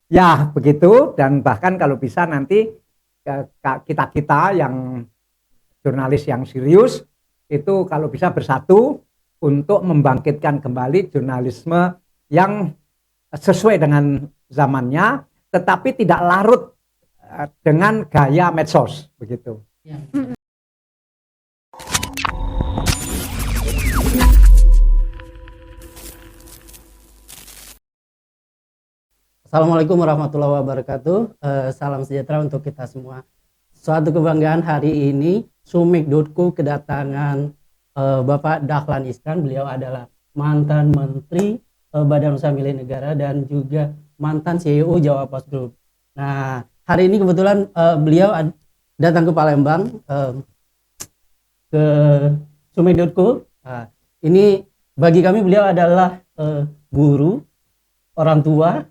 Ya, begitu. Dan bahkan kalau bisa nanti kita-kita yang jurnalis yang serius itu kalau bisa bersatu untuk membangkitkan kembali jurnalisme yang sesuai dengan zamannya, tetapi tidak larut dengan gaya medsos, begitu. Ya. Assalamualaikum warahmatullahi wabarakatuh. Salam sejahtera untuk kita semua. Suatu kebanggaan hari ini Sumik.co kedatangan Bapak Dahlan Iskan. Beliau adalah mantan Menteri Badan Usaha Milik Negara dan juga mantan CEO Jawa Post Group. Nah, hari ini kebetulan beliau datang ke Palembang ke Sumik.co. Ini bagi kami beliau adalah guru, orang tua,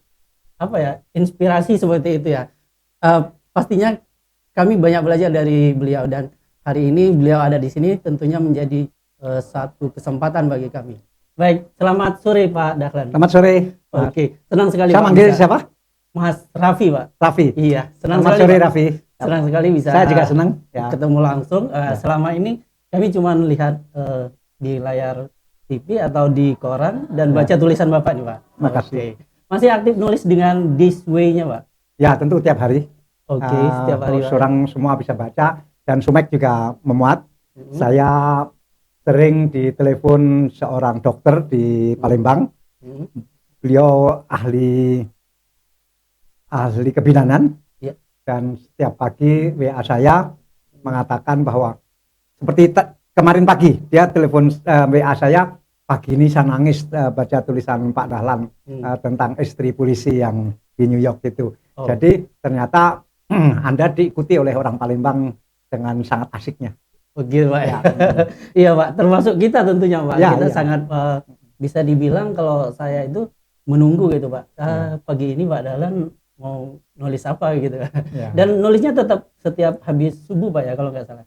inspirasi seperti itu ya. Pastinya kami banyak belajar dari beliau dan hari ini beliau ada di sini tentunya menjadi satu kesempatan bagi kami. Baik, selamat sore Pak Dahlan. Selamat sore. Oke, senang sekali. Saya manggil siapa? Mas Raffi, Pak. Raffi. Iya, senang selamat sekali. Sore Raffi. Senang sekali bisa. Saya juga senang ketemu langsung. Selama ini kami cuma lihat di layar TV atau di koran dan baca tulisan Bapak nih, Pak. Makasih. Masih aktif nulis dengan This Way-nya, Pak? Ya, tentu tiap hari. Oke, setiap hari. Orang semua bisa baca dan Sumek juga memuat. Saya sering ditelepon seorang dokter di Palembang. Beliau ahli kebidanan. Dan setiap pagi WA saya mengatakan bahwa seperti kemarin pagi dia telepon WA saya, pagi ini saya nangis baca tulisan Pak Dahlan tentang istri polisi yang di New York itu. Jadi ternyata Anda diikuti oleh orang Palembang dengan sangat asiknya. Begitu Pak ya. Iya Pak, termasuk kita tentunya Pak. Ya, kita sangat bisa dibilang kalau saya itu menunggu gitu Pak. Pagi ini Pak Dahlan mau nulis apa gitu. Dan nulisnya tetap setiap habis subuh Pak ya kalau nggak salah.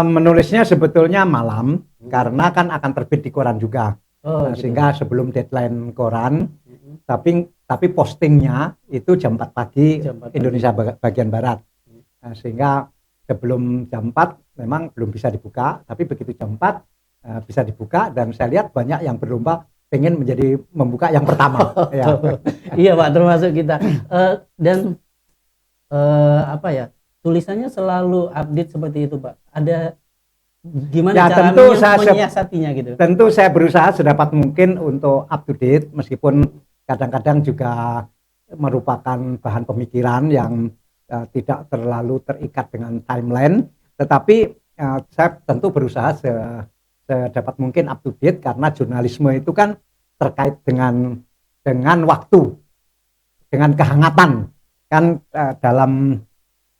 Menulisnya sebetulnya malam karena kan akan terbit di koran juga. Gitu. Sehingga sebelum deadline koran, tapi postingnya itu jam 4 pagi Indonesia bagian barat. Sehingga sebelum jam 4 memang belum bisa dibuka, tapi begitu jam 4 bisa dibuka dan saya lihat banyak yang berlomba pengen membuka yang pertama. Iya Pak, termasuk kita. Tulisannya selalu update seperti itu Pak. Ada gimana cara menyiasatinya gitu? Tentu saya berusaha sedapat mungkin untuk up to date, meskipun kadang-kadang juga merupakan bahan pemikiran yang tidak terlalu terikat dengan timeline, tetapi saya tentu berusaha sedapat mungkin up to date karena jurnalisme itu kan terkait dengan waktu, dengan kehangatan kan.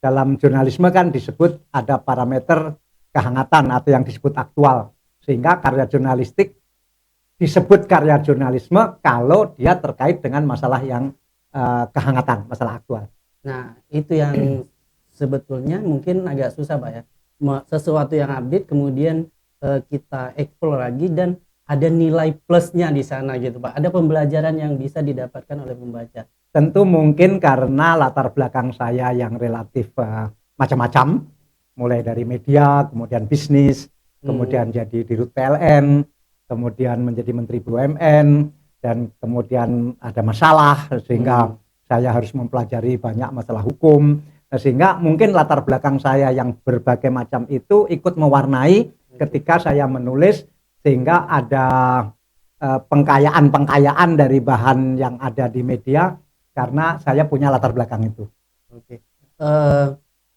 Dalam jurnalisme kan disebut ada parameter kehangatan atau yang disebut aktual, sehingga karya jurnalistik disebut karya jurnalisme kalau dia terkait dengan masalah yang kehangatan, masalah aktual. Nah itu yang sebetulnya mungkin agak susah Pak ya, sesuatu yang update kemudian kita explore lagi dan ada nilai plusnya di sana gitu Pak, ada pembelajaran yang bisa didapatkan oleh pembaca. Tentu mungkin karena latar belakang saya yang relatif macam-macam, mulai dari media, kemudian bisnis, kemudian jadi dirut PLN, kemudian menjadi Menteri BUMN, dan kemudian ada masalah sehingga saya harus mempelajari banyak masalah hukum, sehingga mungkin latar belakang saya yang berbagai macam itu ikut mewarnai ketika saya menulis, sehingga ada pengkayaan dari bahan yang ada di media karena saya punya latar belakang itu. Oke.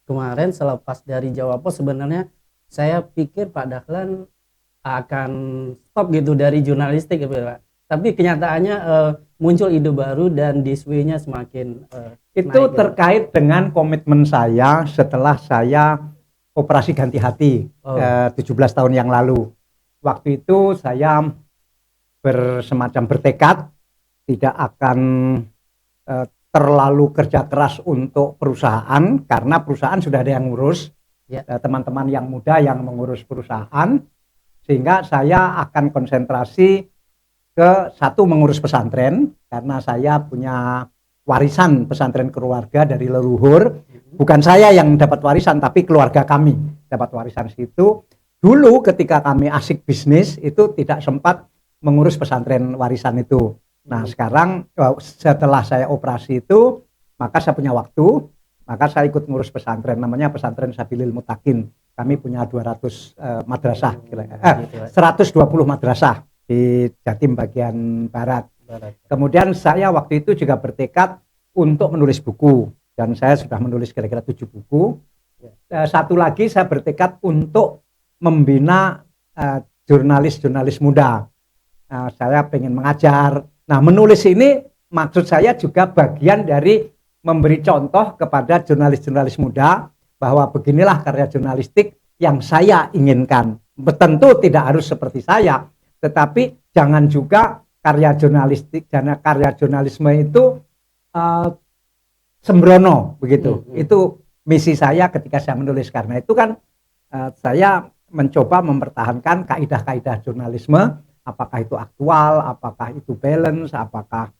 Kemarin selepas dari Jawa Post sebenarnya saya pikir Pak Dahlan akan stop gitu dari jurnalistik gitu Pak. Tapi kenyataannya muncul ide baru dan This Way-nya semakin itu naik, terkait dengan komitmen saya setelah saya operasi ganti hati 17 tahun yang lalu. Waktu itu saya semacam bertekad tidak akan terlalu kerja keras untuk perusahaan karena perusahaan sudah ada yang ngurus, teman-teman yang muda yang mengurus perusahaan, sehingga saya akan konsentrasi ke satu, mengurus pesantren karena saya punya warisan pesantren keluarga dari leluhur. Bukan saya yang dapat warisan, tapi keluarga kami dapat warisan situ. Dulu ketika kami asik bisnis itu tidak sempat mengurus pesantren warisan itu. Nah sekarang setelah saya operasi itu, maka saya punya waktu, maka saya ikut ngurus pesantren, namanya Pesantren Sabilil Mutakin. Kami punya 200 madrasah, 120 madrasah di Jatim bagian barat. Kemudian saya waktu itu juga bertekad untuk menulis buku, dan saya sudah menulis kira-kira 7 buku. Satu lagi saya bertekad untuk membina jurnalis-jurnalis muda. Saya pengen mengajar. Nah, menulis ini maksud saya juga bagian dari memberi contoh kepada jurnalis-jurnalis muda bahwa beginilah karya jurnalistik yang saya inginkan. Tentu tidak harus seperti saya, tetapi jangan juga karya jurnalistik, karya jurnalisme itu sembrono begitu. Itu misi saya ketika saya menulis, karena itu kan saya mencoba mempertahankan kaidah-kaidah jurnalisme, apakah itu aktual, apakah itu balance, apakah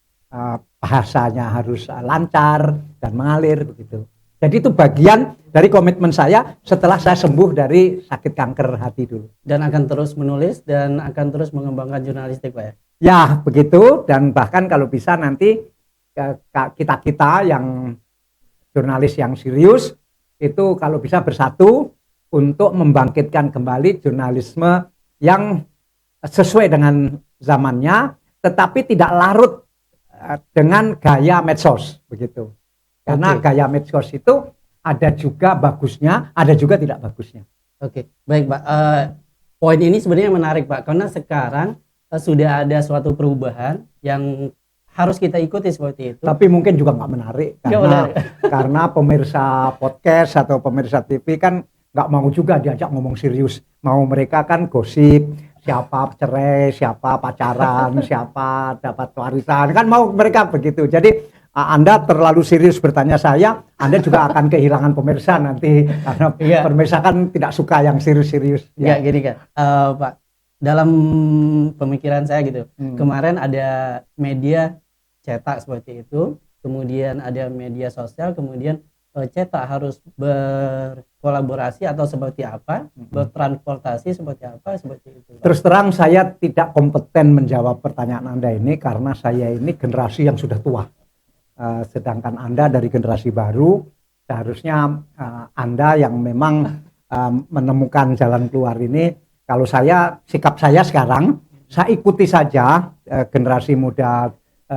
bahasanya harus lancar dan mengalir begitu. Jadi itu bagian dari komitmen saya setelah saya sembuh dari sakit kanker hati dulu. Dan akan terus menulis dan akan terus mengembangkan jurnalistik, Pak ya? Ya begitu, dan bahkan kalau bisa nanti kita yang jurnalis yang serius itu kalau bisa bersatu untuk membangkitkan kembali jurnalisme yang sesuai dengan zamannya, tetapi tidak larut dengan gaya medsos begitu. Karena gaya medsos itu ada juga bagusnya, ada juga tidak bagusnya. Oke, baik Pak. Poin ini sebenarnya menarik Pak, karena sekarang sudah ada suatu perubahan yang harus kita ikuti seperti itu. Tapi mungkin juga nggak menarik karena pemirsa podcast atau pemirsa TV kan nggak mau juga diajak ngomong serius. Mau mereka kan gosip, siapa cerai, siapa pacaran, siapa dapat warisan, kan mau mereka begitu. Jadi Anda terlalu serius bertanya saya, Anda juga akan kehilangan pemirsa nanti karena pemirsa kan tidak suka yang serius-serius. Ya, gini kan, Pak. Dalam pemikiran saya gitu, kemarin ada media cetak seperti itu, kemudian ada media sosial, kemudian cetak harus berkolaborasi atau seperti apa, bertransportasi seperti apa, seperti itu. Terus terang saya tidak kompeten menjawab pertanyaan Anda ini karena saya ini generasi yang sudah tua. Sedangkan Anda dari generasi baru, seharusnya Anda yang memang menemukan jalan keluar ini. Kalau saya, sikap saya sekarang, saya ikuti saja generasi muda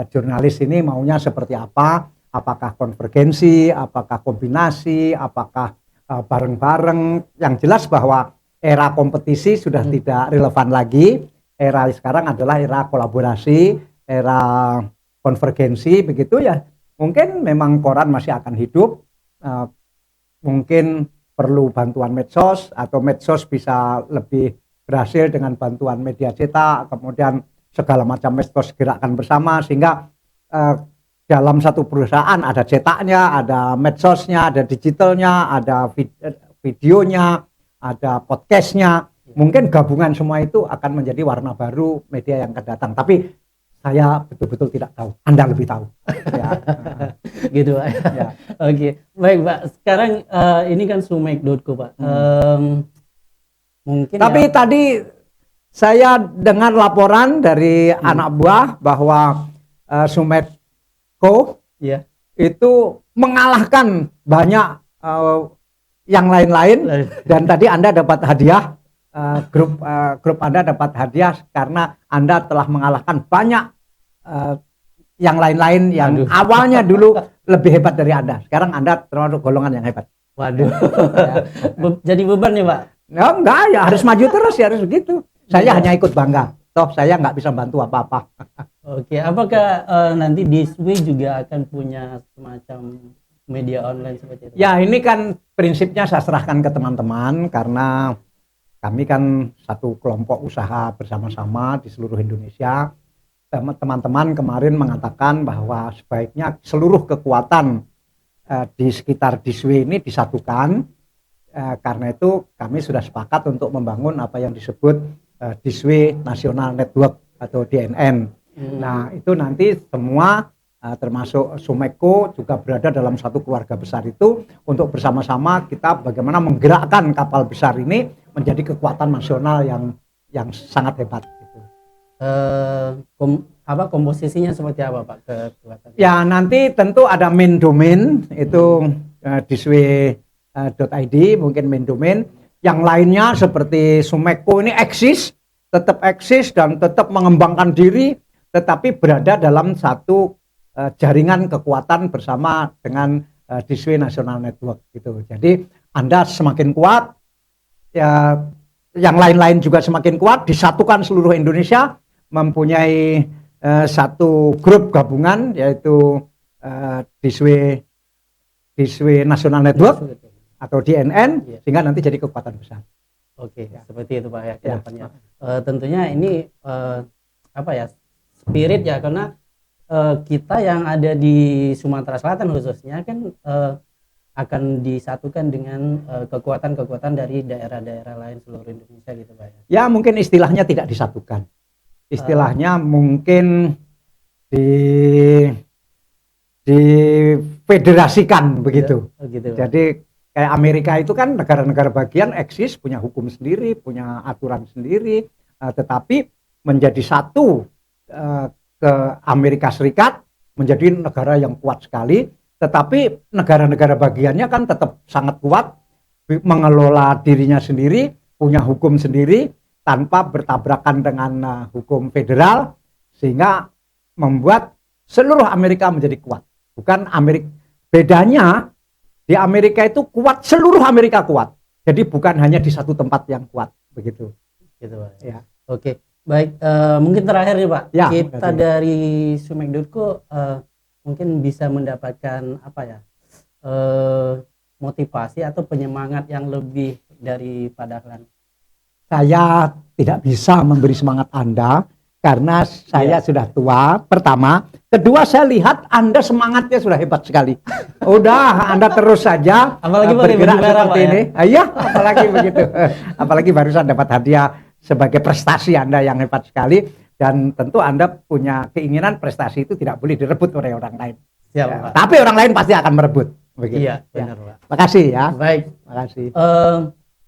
jurnalis ini maunya seperti apa, apakah konvergensi, apakah kombinasi, apakah bareng-bareng. Yang jelas bahwa era kompetisi sudah tidak relevan lagi, era sekarang adalah era kolaborasi, era konvergensi begitu ya. Mungkin memang koran masih akan hidup, mungkin perlu bantuan medsos atau medsos bisa lebih berhasil dengan bantuan media cetak, kemudian segala macam medsos gerakkan bersama sehingga dalam satu perusahaan ada cetaknya, ada medsosnya, ada digitalnya, ada videonya, ada podcastnya. Mungkin gabungan semua itu akan menjadi warna baru media yang akan datang. Tapi saya betul-betul tidak tahu. Anda lebih tahu. Ya. Gitu Pak. Ya. Oke, baik Pak. Sekarang ini kan sumek.co Pak. Mungkin. Tapi tadi saya dengar laporan dari anak buah bahwa Sumek.co itu mengalahkan banyak yang lain-lain. Dan tadi Anda dapat hadiah. Grup Anda dapat hadiah karena Anda telah mengalahkan banyak yang lain-lain yang awalnya dulu lebih hebat dari Anda. Sekarang Anda termasuk golongan yang hebat. Waduh. Ya. Jadi beban nih Pak? Ya, enggak, ya harus maju terus, ya harus begitu. Saya hanya ikut bangga. Toh saya nggak bisa bantu apa-apa. Oke, apakah nanti Diswi juga akan punya semacam media online seperti itu? Ya, ini kan prinsipnya saya serahkan ke teman-teman karena kami kan satu kelompok usaha bersama-sama di seluruh Indonesia. Teman-teman kemarin mengatakan bahwa sebaiknya seluruh kekuatan di sekitar Diswi ini disatukan. Karena itu kami sudah sepakat untuk membangun apa yang disebut Diswi National Network atau DNN. Nah itu nanti semua termasuk Sumeko juga berada dalam satu keluarga besar itu untuk bersama-sama kita bagaimana menggerakkan kapal besar ini menjadi kekuatan nasional yang sangat hebat. Gitu. Komposisinya seperti apa Pak kekuatan? Ya nanti tentu ada main domain itu diswe.id mungkin main domain. Yang lainnya seperti Sumeko ini tetap eksis dan tetap mengembangkan diri, tetapi berada dalam satu jaringan kekuatan bersama dengan Diswe National Network gitu. Jadi Anda semakin kuat, ya, yang lain-lain juga semakin kuat, disatukan seluruh Indonesia, mempunyai satu grup gabungan yaitu Diswe National Network atau DNN, sehingga nanti jadi kekuatan besar. Oke, ya. Seperti itu Pak ya kedepannya. Tentunya ini spirit ya, karena kita yang ada di Sumatera Selatan khususnya kan akan disatukan dengan kekuatan-kekuatan dari daerah-daerah lain seluruh Indonesia gitu Pak ya. Ya mungkin istilahnya tidak disatukan, istilahnya mungkin difederasikan begitu. Gitu, jadi kayak Amerika itu kan negara-negara bagian eksis, punya hukum sendiri, punya aturan sendiri, tetapi menjadi satu ke Amerika Serikat menjadi negara yang kuat sekali, tetapi negara-negara bagiannya kan tetap sangat kuat, mengelola dirinya sendiri, punya hukum sendiri, tanpa bertabrakan dengan hukum federal, sehingga membuat seluruh Amerika menjadi kuat. Bukan Amerika, bedanya di Amerika itu kuat, seluruh Amerika kuat. Jadi bukan hanya di satu tempat yang kuat, begitu. Gitu Pak. Ya. Oke, baik. Mungkin terakhir nih Pak, ya, kita dari Sumek.co mungkin bisa mendapatkan motivasi atau penyemangat yang lebih dari Pak Dahlan. Saya tidak bisa memberi semangat Anda karena saya sudah tua, pertama. Kedua, saya lihat Anda semangatnya sudah hebat sekali. Udah, Anda terus saja bergerak seperti ini. Iya, apalagi begitu. Apalagi barusan dapat hadiah sebagai prestasi Anda yang hebat sekali. Dan tentu Anda punya keinginan prestasi itu tidak boleh direbut oleh orang lain. Siap, Pak. Tapi orang lain pasti akan merebut. Begitu. Iya, benar Pak. Makasih ya. Baik. Makasih.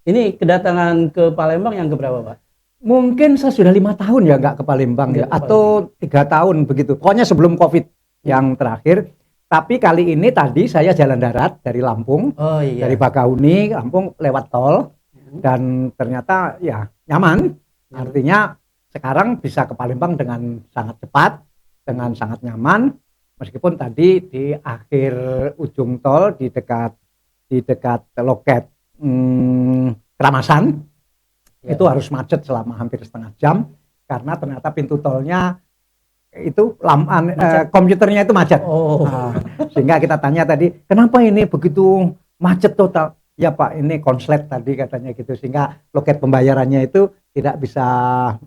Ini kedatangan ke Palembang yang keberapa Pak? Mungkin saya sudah 5 tahun ya nggak ke Palembang ya, atau 3 tahun begitu. Pokoknya sebelum COVID yang terakhir. Tapi kali ini tadi saya jalan darat dari Lampung, dari Bakahuni, Lampung lewat tol, dan ternyata ya nyaman. Artinya sekarang bisa ke Palembang dengan sangat cepat, dengan sangat nyaman. Meskipun tadi di akhir ujung tol di dekat loket Keramasan. Itu harus macet selama hampir setengah jam karena ternyata pintu tolnya itu komputernya itu macet. Sehingga kita tanya tadi, kenapa ini begitu macet total? Ya Pak, ini konslet tadi katanya gitu, sehingga loket pembayarannya itu tidak bisa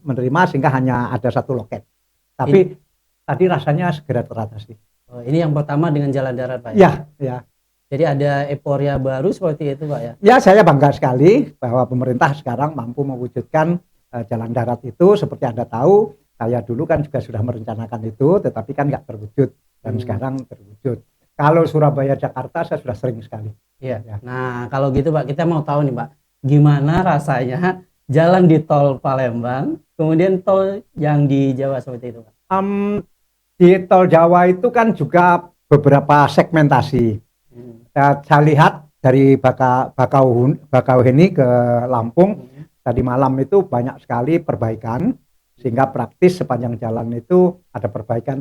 menerima sehingga hanya ada satu loket. Tapi tadi rasanya segera teratasi. Ini yang pertama dengan jalan darat Pak ya? Ya. Jadi ada euforia baru seperti itu Pak ya? Ya, saya bangga sekali bahwa pemerintah sekarang mampu mewujudkan jalan darat itu. Seperti Anda tahu, saya dulu kan juga sudah merencanakan itu, tetapi kan nggak terwujud, dan sekarang terwujud. Kalau Surabaya Jakarta saya sudah sering sekali. Iya. Ya. Nah kalau gitu Pak, kita mau tahu nih Pak, gimana rasanya jalan di tol Palembang, kemudian tol yang di Jawa seperti itu Pak? Di tol Jawa itu kan juga beberapa segmentasi. Saya lihat dari Bakauheni ke Lampung tadi malam itu banyak sekali perbaikan, sehingga praktis sepanjang jalan itu ada perbaikan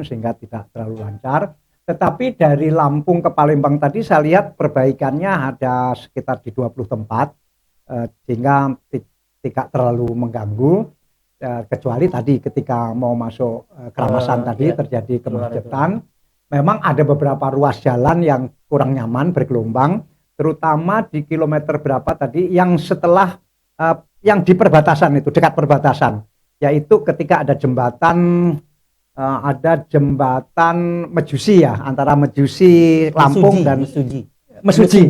sehingga tidak terlalu lancar. Tetapi dari Lampung ke Palembang tadi saya lihat perbaikannya ada sekitar di 20 tempat, sehingga tidak terlalu mengganggu, kecuali tadi ketika mau masuk Keramasan tadi terjadi kemacetan. Memang ada beberapa ruas jalan yang kurang nyaman, bergelombang, terutama di kilometer berapa tadi yang setelah yang di perbatasan itu, dekat perbatasan, yaitu ketika ada jembatan Mejusi ya, antara Mejusi Lampung dan Mesuji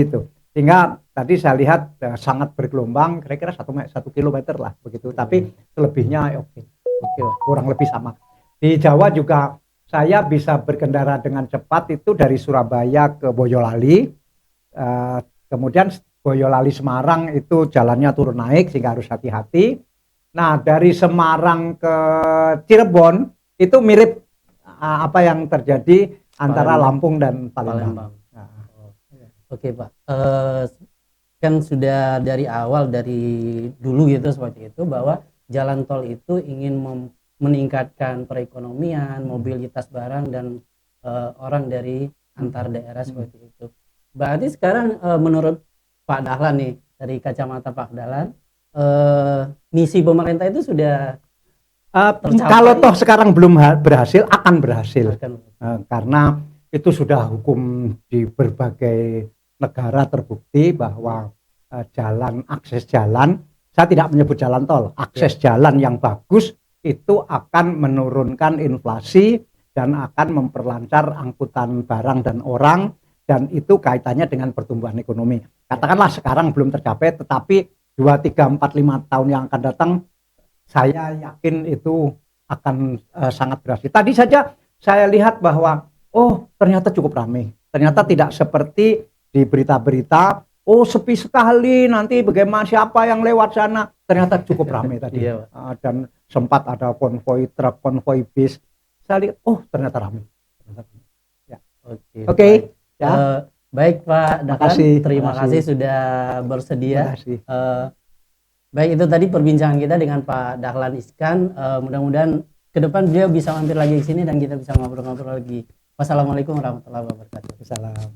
itu. Sehingga tadi saya lihat sangat bergelombang, kira-kira 1 kilometer lah begitu, tapi selebihnya oke, kurang lebih sama. Di Jawa juga saya bisa berkendara dengan cepat itu dari Surabaya ke Boyolali. Kemudian Boyolali Semarang itu jalannya turun naik sehingga harus hati-hati. Nah, dari Semarang ke Cirebon itu mirip apa yang terjadi antara Palembang. Lampung dan Palembang. Palembang. Nah, Oke Pak, kan sudah dari awal dari dulu gitu seperti itu bahwa jalan tol itu ingin meningkatkan perekonomian, mobilitas barang dan orang dari antar daerah seperti itu. Berarti sekarang menurut Pak Dahlan nih, dari kacamata Pak Dahlan, misi pemerintah itu sudah tercapai? kalau toh sekarang belum berhasil, akan berhasil. Akan. Karena itu sudah hukum di berbagai negara terbukti bahwa akses jalan, saya tidak menyebut jalan tol, akses jalan yang bagus itu akan menurunkan inflasi dan akan memperlancar angkutan barang dan orang, dan itu kaitannya dengan pertumbuhan ekonomi. Katakanlah sekarang belum tercapai, tetapi 2, 3, 4, 5 tahun yang akan datang saya yakin itu akan sangat berhasil. Tadi saja saya lihat bahwa ternyata cukup ramai. Ternyata tidak seperti di berita-berita, sepi sekali, nanti bagaimana, siapa yang lewat sana. Ternyata cukup ramai tadi. Iya, dan sempat ada konvoi truk, konvoi bis. Saya lihat, ternyata ramai. Ya. Oke. Ya. Baik Pak Dahlan, terima kasih sudah bersedia. Terima kasih. Baik, itu tadi perbincangan kita dengan Pak Dahlan Iskan. Mudah-mudahan ke depan beliau bisa mampir lagi ke sini dan kita bisa ngobrol-ngobrol lagi. Wassalamualaikum warahmatullahi wabarakatuh. Salam.